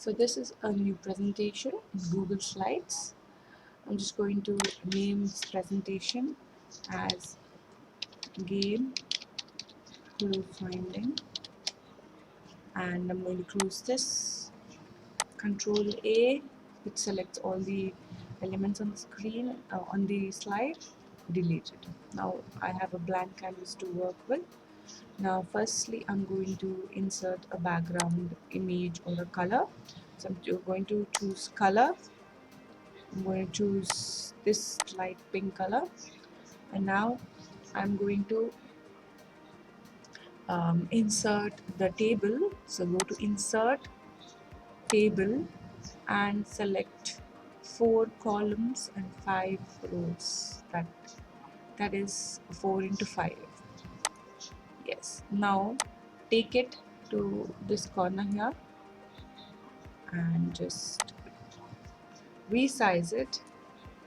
So this is a new presentation in Google Slides. I'm just going to name this presentation as Game Clue Finding, and I'm going to close this. Control A, which selects all the elements on the screen, on the slide. Delete it. Now I have a blank canvas to work with. Now firstly I'm going to insert a background image or a color. So I'm going to choose color. I'm going to choose this light pink color, and now I'm going to insert the table. So go to insert table and select 4 columns and 5 rows. That is 4 into 5. Yes. Now take it to this corner here and just resize it,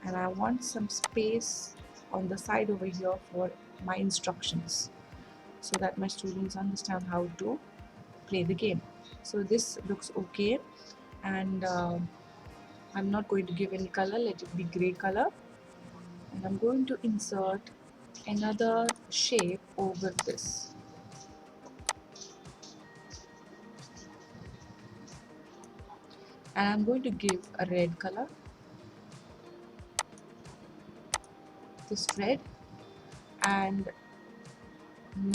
and I want some space on the side over here for my instructions so that my students understand how to play the game. So this looks okay, and I'm not going to give any color, let it be gray color, and I'm going to insert another shape over this. And I'm going to give a red color, this red, and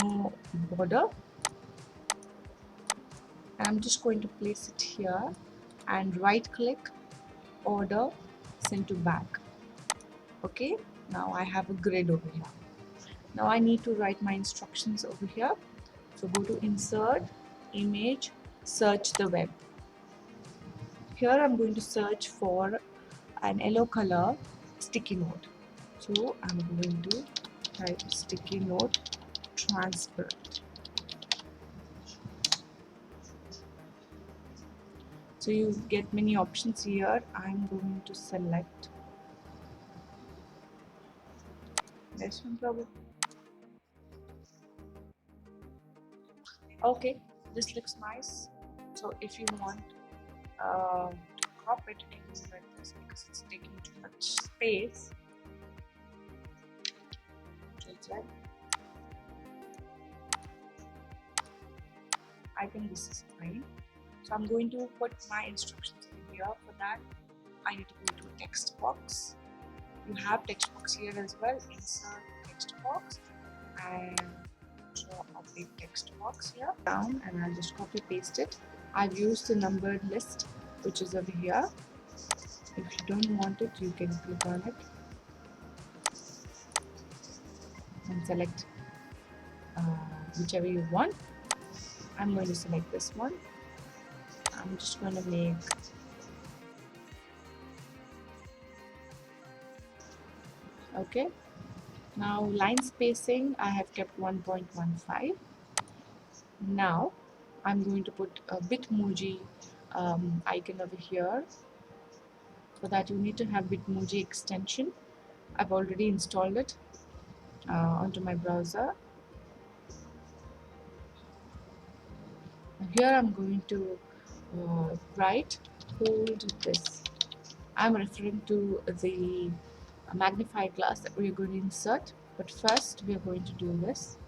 no border. And I'm just going to place it here and right click, order, send to back. Okay, now I have a grid over here. Now I need to write my instructions over here. So go to insert, image, search the web. Here I'm going to search for an yellow color sticky note. So I'm going to type sticky note transparent. So you get many options here. I'm going to select this one probably. Okay, this looks nice. So if you want to crop it, you can do like this because it's taking too much space. Right. I think this is fine. So I'm going to put my instructions in here. For that, I need to go to text box. You have text box here as well. Insert text box and draw a big text box here down, and I'll just copy paste it. I've used the numbered list which is over here. If you don't want it, you can click on it and select whichever you want. I'm going to select this one. I'm just going to make okay. Now line spacing I have kept 1.15. Now I'm going to put a Bitmoji icon over here. For that you need to have Bitmoji Extension. I've already installed it onto my browser. Here I'm going to write hold this. I'm referring to the magnifier glass that we're going to insert, but first we're going to do this.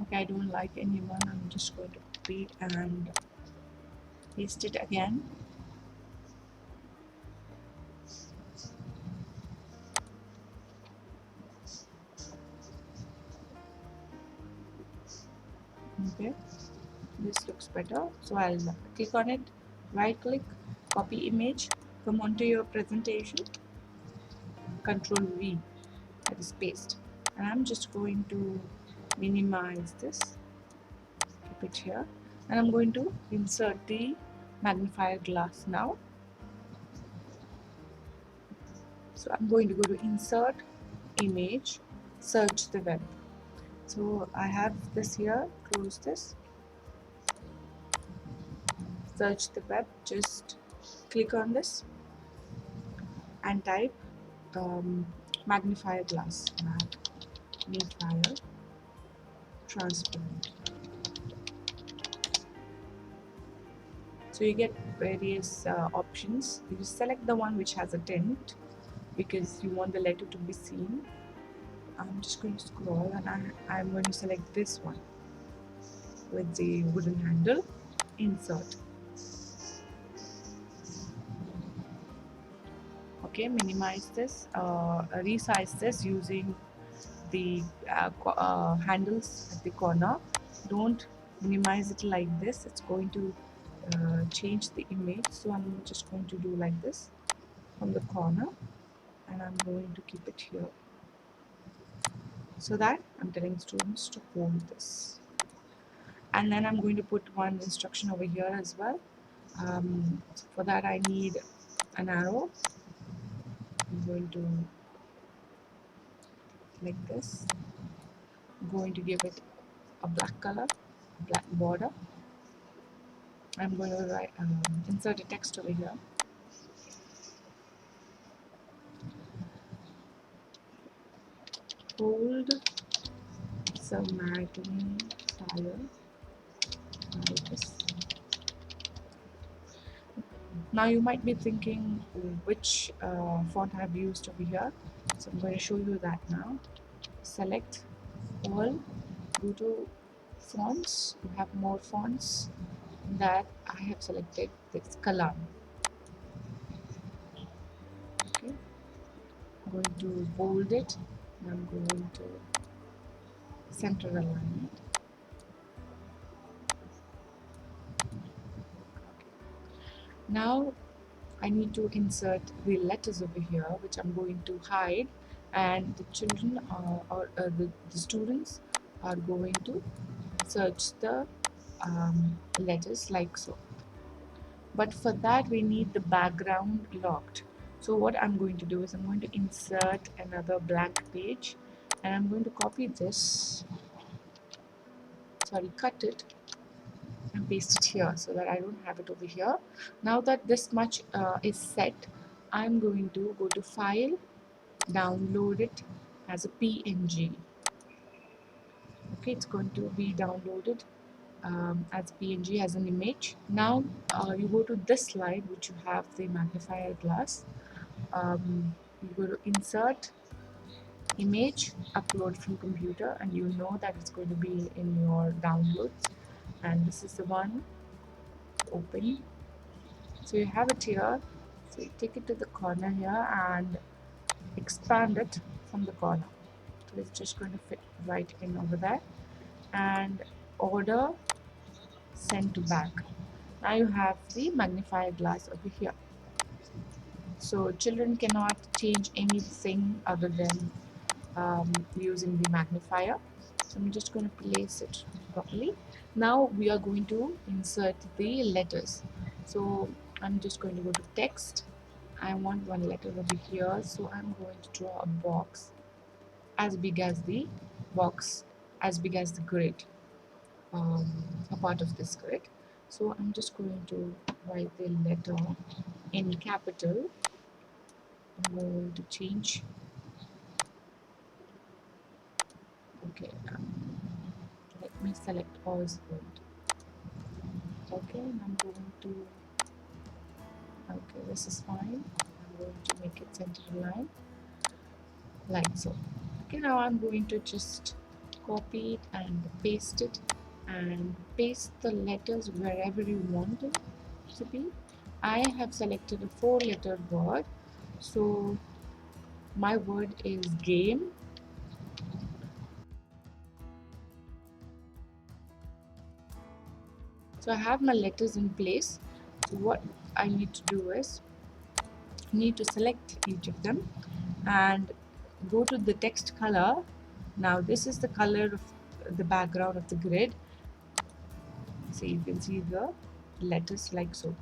Okay, I don't like anyone. I'm just going to copy and paste it again. Okay, this looks better. So I'll click on it, right click, copy image, come onto your presentation, Control V, that is paste. And I'm just going to minimize this, keep it here, and I'm going to insert the magnifier glass now. So I'm going to go to insert, image, search the web. So I have this here, close this, search the web, just click on this and type magnifier glass, Magnifier transparent. So you get various options. You select the one which has a tint because you want the letter to be seen. I'm just going to scroll and I'm going to select this one with the wooden handle. Insert. Okay, minimize this, resize this using the handles at the corner. Don't minimize it like this, it's going to change the image. So I'm just going to do like this from the corner, and I'm going to keep it here so that I'm telling students to hold this. And then I'm going to put one instruction over here as well. For that I need an arrow. I'm going to like this. I'm going to give it a black color, black border. I'm going to write, insert a text over here. Hold some magnifier like this. Now you might be thinking which font I've used over here. So I'm going to show you that now. Select all, go to fonts. You have more fonts. That I have selected this color. Okay, I'm going to bold it. And I'm going to center align it. Now I need to insert the letters over here, which I'm going to hide, and the children the students are going to search the letters like so. But for that we need the background locked. So what I'm going to do is I'm going to insert another blank page, and I'm going to copy this, cut it and paste it here so that I don't have it over here. Now that this much is set, I'm going to go to File, download it as a PNG. Okay, it's going to be downloaded as PNG, as an image. Now you go to this slide which you have the magnifier glass. You go to Insert, Image, Upload from Computer, and you know that it's going to be in your downloads. And this is the one. Open. So you have it here. So you take it to the corner here and expand it from the corner. So it's just going to fit right in over there. And order send to back. Now you have the magnifier glass over here. So children cannot change anything other than using the magnifier. So I'm just going to place it properly. Now we are going to insert the letters. So I'm just going to go to text. I want one letter over here, so I'm going to draw a box as big as the grid, a part of this grid. So I'm just going to write the letter in capital. I'm going to change. Okay, let me select Oswald. Okay, and I'm going to. Okay, this is fine. I'm going to make it center line like so. Okay, now I'm going to just copy it and paste it, and paste the letters wherever you want it to be. I have selected a 4-letter word, so my word is game. So I have my letters in place. So what I need to do is need to select each of them and go to the text color. Now this is the color of the background of the grid. So you can see the letters like so.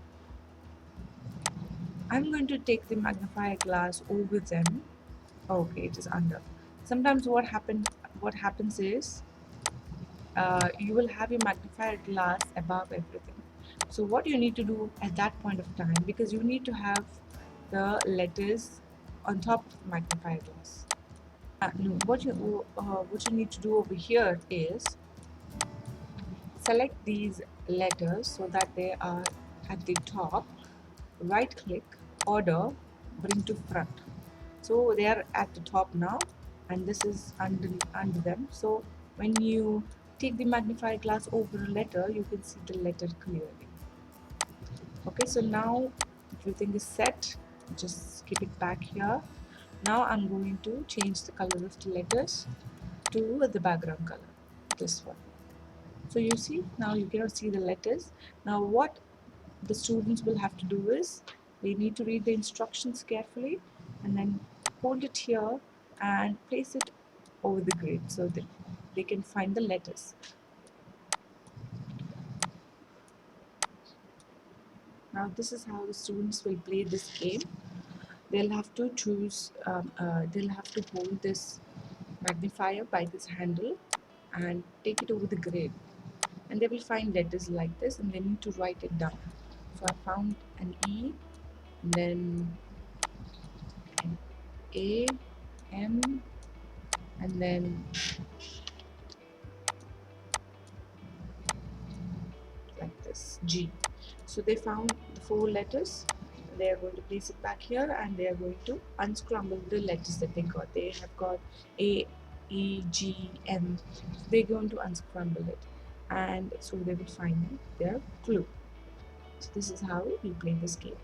I'm going to take the magnifier glass over them. Okay, it is under. Sometimes what happens is you will have your magnifier glass above everything. So what you need to do at that point of time, because you need to have the letters on top of the magnifier glass. No, what you need to do over here is select these letters so that they are at the top, right click, order, bring to front. So they are at the top now, and this is under them. So when you take the magnifier glass over a letter, you can see the letter clearly. Okay, so now everything is set. Just keep it back here. Now I'm going to change the color of the letters to the background color, this one. So you see, now you cannot see the letters. Now what the students will have to do is, they need to read the instructions carefully and then hold it here and place it over the grid so that they can find the letters. Now this is how the students will play this game. They'll have to choose, they'll have to hold this magnifier by this handle and take it over the grid, and they will find letters like this and they need to write it down. So I found an E, and then an A, M, and then like this, G. So they found the 4 letters. They are going to place it back here and they are going to unscramble the letters that they got. They have got A, E, G, M. So they're going to unscramble it, and so they will find their clue. So this is how we play this game.